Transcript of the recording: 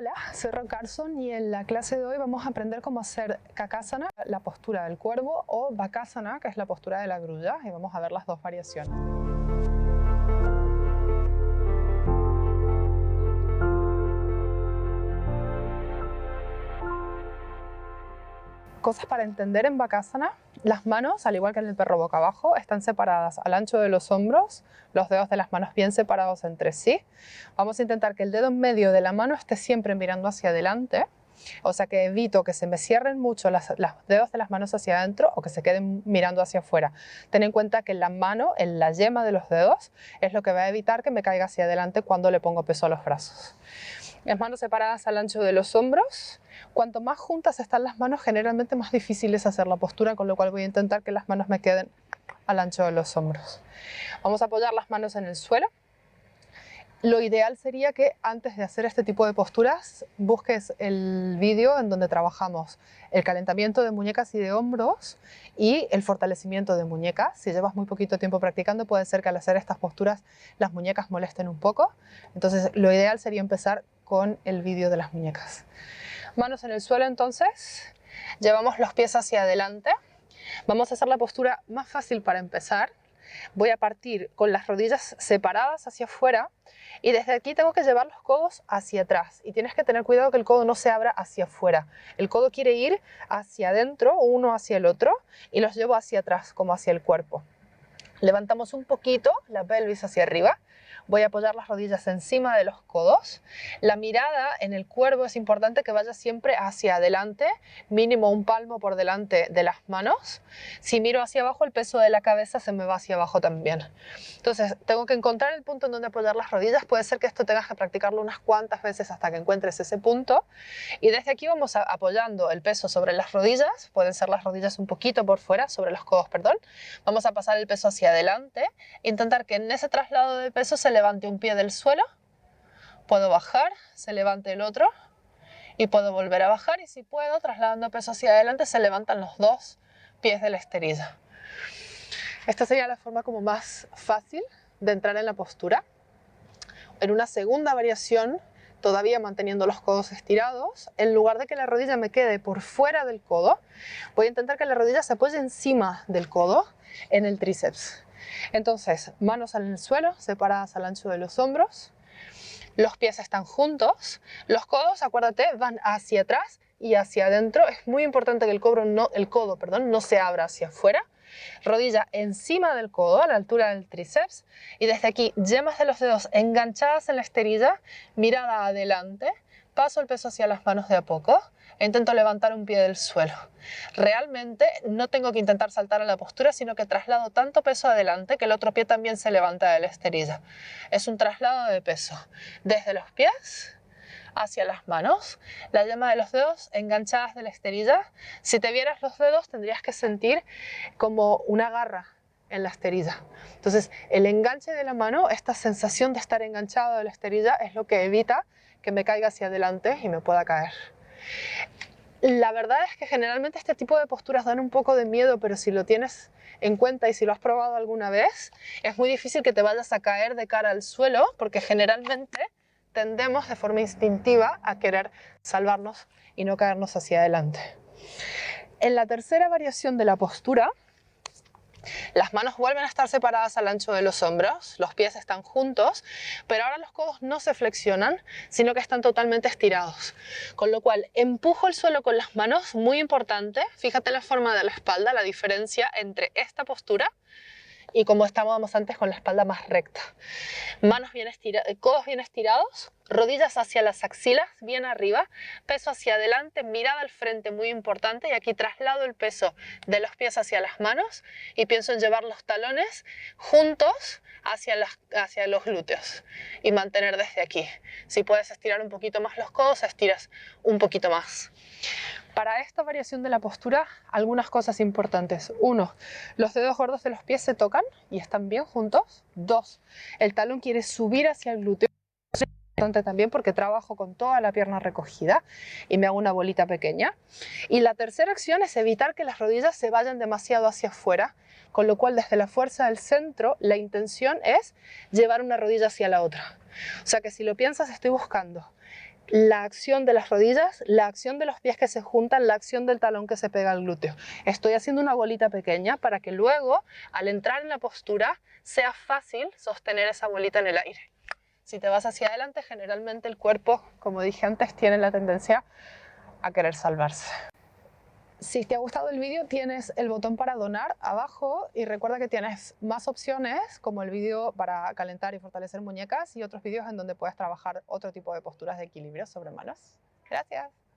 Hola, soy Ro Carson y en la clase de hoy vamos a aprender cómo hacer Kakasana, la postura del cuervo, o Bakasana, que es la postura de la grulla, y vamos a ver las dos variaciones. Cosas para entender en Bakasana: las manos, al igual que en el perro boca abajo, están separadas al ancho de los hombros, los dedos de las manos bien separados entre sí. Vamos a intentar que el dedo en medio de la mano esté siempre mirando hacia adelante, o sea que evito que se me cierren mucho los dedos de las manos hacia adentro o que se queden mirando hacia afuera. Ten en cuenta que la mano, en la yema de los dedos, es lo que va a evitar que me caiga hacia adelante cuando le pongo peso a los brazos. Las manos separadas al ancho de los hombros. Cuanto más juntas están las manos, generalmente más difícil es hacer la postura, con lo cual voy a intentar que las manos me queden al ancho de los hombros. Vamos a apoyar las manos en el suelo. Lo ideal sería que antes de hacer este tipo de posturas busques el vídeo en donde trabajamos el calentamiento de muñecas y de hombros y el fortalecimiento de muñecas. Si llevas muy poquito tiempo practicando, puede ser que al hacer estas posturas las muñecas molesten un poco. Entonces lo ideal sería empezar con el vídeo de las muñecas. Manos en el suelo entonces, llevamos los pies hacia adelante. Vamos a hacer la postura más fácil para empezar. Voy a partir con las rodillas separadas hacia afuera y desde aquí tengo que llevar los codos hacia atrás y tienes que tener cuidado que el codo no se abra hacia afuera. El codo quiere ir hacia adentro, uno hacia el otro, y los llevo hacia atrás como hacia el cuerpo. Levantamos un poquito la pelvis hacia arriba. Voy a apoyar las rodillas encima de los codos. La mirada en el cuervo es importante que vaya siempre hacia adelante, mínimo un palmo por delante de las manos. Si miro hacia abajo, el peso de la cabeza se me va hacia abajo también. Entonces, tengo que encontrar el punto en donde apoyar las rodillas. Puede ser que esto tengas que practicarlo unas cuantas veces hasta que encuentres ese punto. Y desde aquí vamos apoyando el peso sobre las rodillas. Pueden ser las rodillas un poquito por fuera, sobre los codos, perdón. Vamos a pasar el peso hacia adelante. Intentar que en ese traslado de peso se levante un pie del suelo, puedo bajar, se levante el otro y puedo volver a bajar, y si puedo, trasladando peso hacia adelante, se levantan los dos pies de la esterilla. Esta sería la forma como más fácil de entrar en la postura. En una segunda variación, todavía manteniendo los codos estirados, en lugar de que la rodilla me quede por fuera del codo, voy a intentar que la rodilla se apoye encima del codo en el tríceps. Entonces, manos en el suelo, separadas al ancho de los hombros, los pies están juntos, los codos, acuérdate, van hacia atrás y hacia adentro. Es muy importante que el codo no se abra hacia afuera. Rodilla encima del codo, a la altura del tríceps, y desde aquí, yemas de los dedos enganchadas en la esterilla, mirada adelante, paso el peso hacia las manos de a poco, e intento levantar un pie del suelo. Realmente no tengo que intentar saltar a la postura, sino que traslado tanto peso adelante que el otro pie también se levanta de la esterilla. Es un traslado de peso desde los pies hacia las manos, la yema de los dedos enganchadas de la esterilla. Si te vieras los dedos, tendrías que sentir como una garra en la esterilla. Entonces, el enganche de la mano, esta sensación de estar enganchado de la esterilla, es lo que evita que me caiga hacia adelante y me pueda caer. La verdad es que generalmente este tipo de posturas dan un poco de miedo, pero si lo tienes en cuenta y si lo has probado alguna vez, es muy difícil que te vayas a caer de cara al suelo, porque generalmente tendemos de forma instintiva a querer salvarnos y no caernos hacia adelante. En la tercera variación de la postura, las manos vuelven a estar separadas al ancho de los hombros, los pies están juntos, pero ahora los codos no se flexionan, sino que están totalmente estirados. Con lo cual, empujo el suelo con las manos, muy importante. Fíjate la forma de la espalda, la diferencia entre esta postura y como estábamos antes con la espalda más recta. Manos bien codos bien estirados, rodillas hacia las axilas, bien arriba, peso hacia adelante, mirada al frente, muy importante, y aquí traslado el peso de los pies hacia las manos y pienso en llevar los talones juntos hacia los glúteos y mantener desde aquí. Si puedes estirar un poquito más los codos, estiras un poquito más. Para esta variación de la postura, algunas cosas importantes. 1. Los dedos gordos de los pies se tocan y están bien juntos. 2. El talón quiere subir hacia el glúteo. Es importante también porque trabajo con toda la pierna recogida y me hago una bolita pequeña. Y la tercera acción es evitar que las rodillas se vayan demasiado hacia afuera, con lo cual desde la fuerza del centro la intención es llevar una rodilla hacia la otra. O sea que si lo piensas, estoy buscando la acción de las rodillas, la acción de los pies que se juntan, la acción del talón que se pega al glúteo. Estoy haciendo una bolita pequeña para que luego, al entrar en la postura, sea fácil sostener esa bolita en el aire. Si te vas hacia adelante, generalmente el cuerpo, como dije antes, tiene la tendencia a querer salvarse. Si te ha gustado el vídeo, tienes el botón para donar abajo y recuerda que tienes más opciones como el vídeo para calentar y fortalecer muñecas y otros vídeos en donde puedes trabajar otro tipo de posturas de equilibrio sobre manos. Gracias.